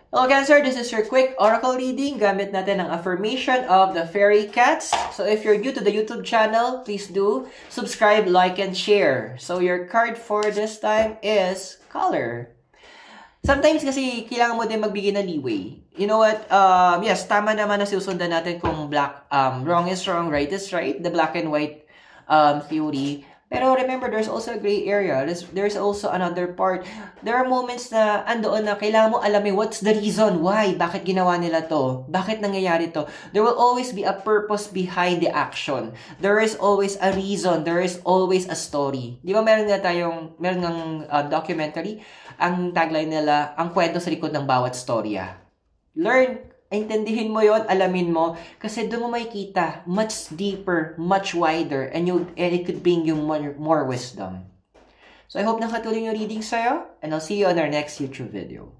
Hello Cancer, this is your quick oracle reading. Gamit natin ang affirmation of the fairy cats. So if you're new to the YouTube channel, please do subscribe, like, and share. So your card for this time is color. Sometimes kasi kailangan mo din magbigay ng leeway. You know what? Yes, tama naman na susundan natin kung wrong is wrong, right is right. The black and white theory. Pero remember, there's also a gray area. There's also another part. There are moments na andoon na kailangan mo alamin what's the reason why, bakit ginawa nila to, bakit nangyayari to. There will always be a purpose behind the action. There is always a reason. There is always a story. Di ba meron ng documentary, ang tagline nila, ang kwento sa likod ng bawat storya. Learn. Intindihin mo yon, alamin mo, kasi doon mo makikita much deeper, much wider, and it could bring you more wisdom. So I hope nakatulong yung reading sa'yo, and I'll see you on our next YouTube video.